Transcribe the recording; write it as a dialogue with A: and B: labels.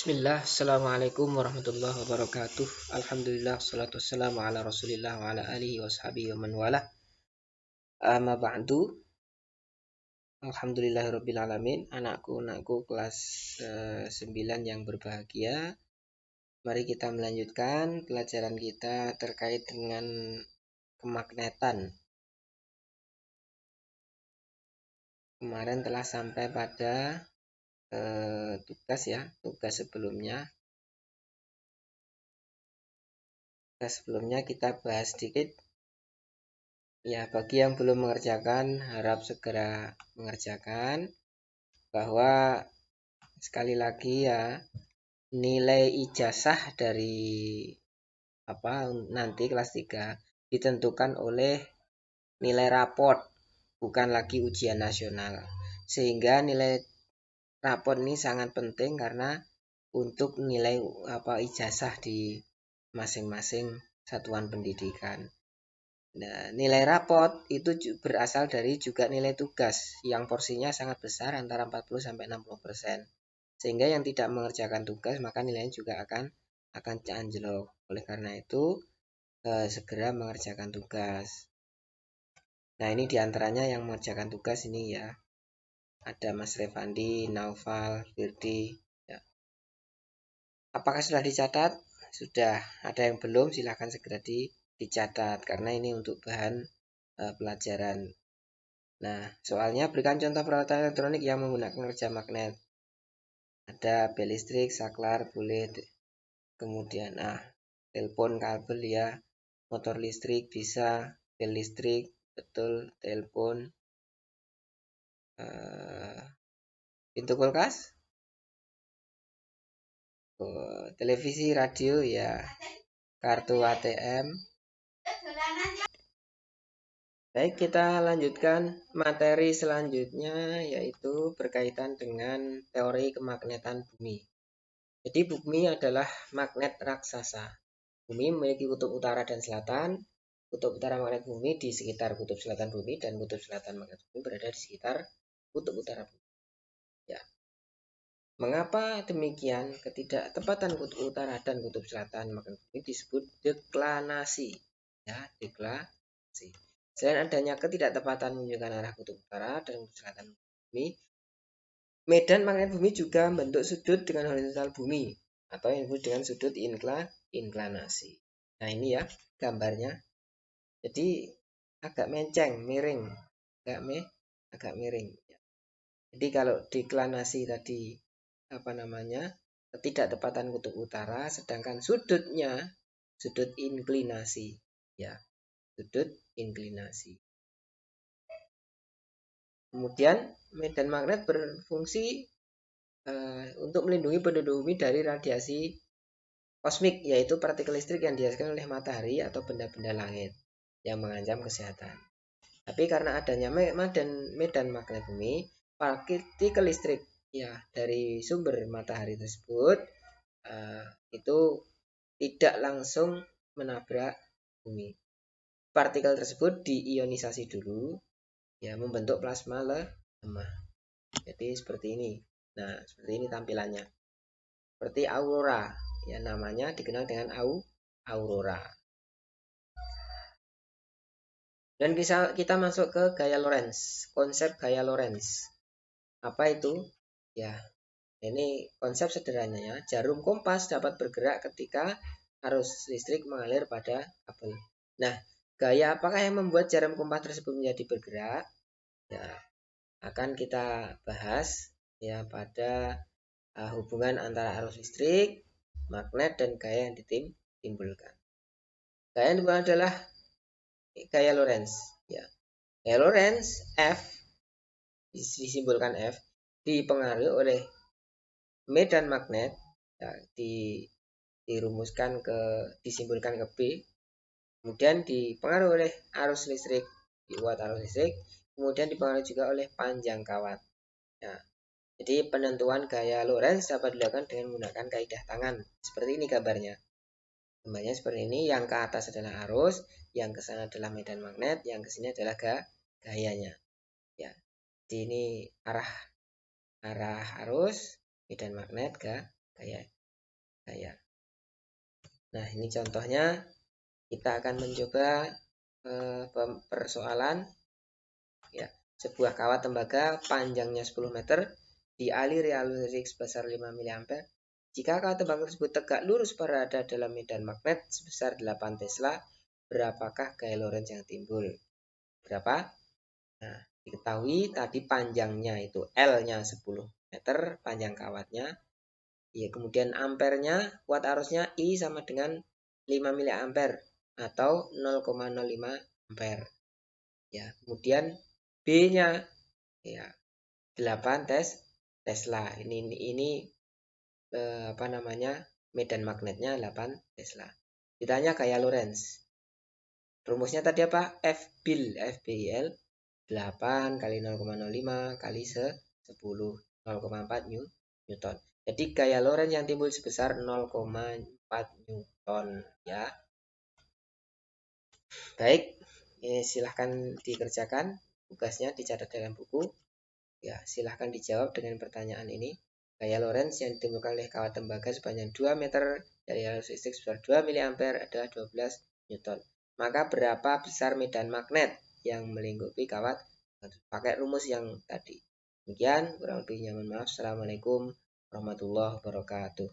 A: Bismillah, Assalamualaikum warahmatullahi wabarakatuh. Alhamdulillah, salatu wassalamu ala rasulillah wa ala alihi wa sahbihi wa man wala. Amma ba'du. Alhamdulillahirabbil alamin. Anakku kelas 9 yang berbahagia. Mari kita melanjutkan pelajaran kita terkait dengan kemagnetan. Kemarin telah sampai pada tugas sebelumnya. Sebelumnya kita bahas sedikit. Ya, bagi yang belum mengerjakan, harap segera mengerjakan. Bahwa sekali lagi ya, nilai ijazah dari nanti kelas 3 ditentukan oleh nilai raport, bukan lagi ujian nasional. Sehingga nilai raport ini sangat penting karena untuk nilai ijazah di masing-masing satuan pendidikan. Nah, nilai raport itu berasal dari juga nilai tugas yang porsinya sangat besar antara 40-60%. Sehingga yang tidak mengerjakan tugas maka nilainya juga akan anjlok. Oleh karena itu segera mengerjakan tugas. Nah, ini diantaranya yang mengerjakan tugas ini ya. Ada Mas Revandi, Naufal, Firdi. Ya. Apakah sudah dicatat? Sudah. Ada yang belum? Silahkan segera dicatat karena ini untuk bahan pelajaran. Nah, soalnya berikan contoh peralatan elektronik yang menggunakan kerja magnet. Ada bel listrik, saklar, boleh. Kemudian telepon kabel ya, motor listrik bisa, bel listrik betul, telepon, pintu kulkas, televisi, radio ya, kartu ATM. Baik, kita lanjutkan materi selanjutnya yaitu berkaitan dengan teori kemagnetan bumi. Jadi bumi adalah magnet raksasa. Bumi memiliki kutub utara dan selatan. Kutub utara magnet bumi di sekitar kutub selatan bumi dan kutub selatan magnet bumi berada di sekitar kutub utara bumi. Ya. Mengapa demikian? Ketidaktepatan kutub utara dan kutub selatan magnet bumi disebut deklinasi. Ya, deklinasi. Selain adanya ketidaktepatan menunjukkan arah kutub utara dan kutub selatan bumi, medan magnet bumi juga membentuk sudut dengan horizontal bumi atau yang disebut dengan sudut inklinasi. Nah, ini ya gambarnya. Jadi agak menceng, miring, agak miring. Jadi kalau deklinasi tadi ketidaktepatan kutub utara, sedangkan sudutnya sudut inklinasi, ya, sudut inklinasi. Kemudian medan magnet berfungsi untuk melindungi penduduk bumi dari radiasi kosmik, yaitu partikel listrik yang dihasilkan oleh matahari atau benda-benda langit yang mengancam kesehatan. Tapi karena adanya medan magnet bumi, partikel listrik ya dari sumber matahari tersebut itu tidak langsung menabrak bumi. Partikel tersebut diionisasi dulu ya, membentuk plasma lemah. Jadi seperti ini. Nah, seperti ini tampilannya. Seperti aurora, ya namanya dikenal dengan aurora. Dan kita masuk ke gaya Lorentz, konsep gaya Lorentz. Apa itu? Ya, ini konsep sederhananya. Jarum kompas dapat bergerak ketika arus listrik mengalir pada kabel. Nah, gaya apakah yang membuat jarum kompas tersebut menjadi bergerak? Ya, akan kita bahas ya pada hubungan antara arus listrik, magnet, dan gaya yang ditimbulkan. Gaya yang ditimbulkan adalah gaya Lorentz. Ya. Gaya Lorentz F disimbolkan F dipengaruhi oleh medan magnet ya, disimbolkan ke B, kemudian dipengaruhi oleh arus listrik, dibuat arus listrik, kemudian dipengaruhi juga oleh panjang kawat. Ya. Jadi penentuan gaya Lorentz dapat dilakukan dengan menggunakan kaidah tangan. Seperti ini gambarnya. Gambarnya seperti ini, yang ke atas adalah arus, yang ke sana adalah medan magnet, yang ke sini adalah gayanya. Ya. Jadi ini arah arus, medan magnet, kayak. Nah, ini contohnya. Kita akan mencoba persoalan ya. Sebuah kawat tembaga panjangnya 10 meter dialiri arus listrik sebesar 5 mA. Jika kawat tembaga tersebut tegak lurus berada dalam medan magnet sebesar 8 Tesla, berapakah gaya Lorentz yang timbul? Berapa? Nah, diketahui tadi panjangnya itu L-nya 10 meter, panjang kawatnya. Ya, kemudian ampernya, kuat arusnya I sama dengan 5 mA atau 0,05 ampere. Ya, kemudian B-nya ya 8 Tesla. Ini apa namanya? Medan magnetnya 8 Tesla. Ditanya gaya Lorentz. Rumusnya tadi apa? FBIL, 8 kali 0,05 kali 10, 0,4 Newton. Jadi gaya Lorentz yang timbul sebesar 0,4 Newton ya. Baik, silahkan dikerjakan tugasnya, dicatat dalam buku. Ya, silahkan dijawab dengan pertanyaan ini. Gaya Lorentz yang ditimbulkan oleh kawat tembaga sepanjang 2 meter dari arus listrik sebesar 2 mA adalah 12 Newton. Maka berapa besar medan magnet yang melingkupi kawat? Pakai rumus yang tadi. Demikian, kurang lebihnya mohon maaf. Assalamualaikum warahmatullahi wabarakatuh.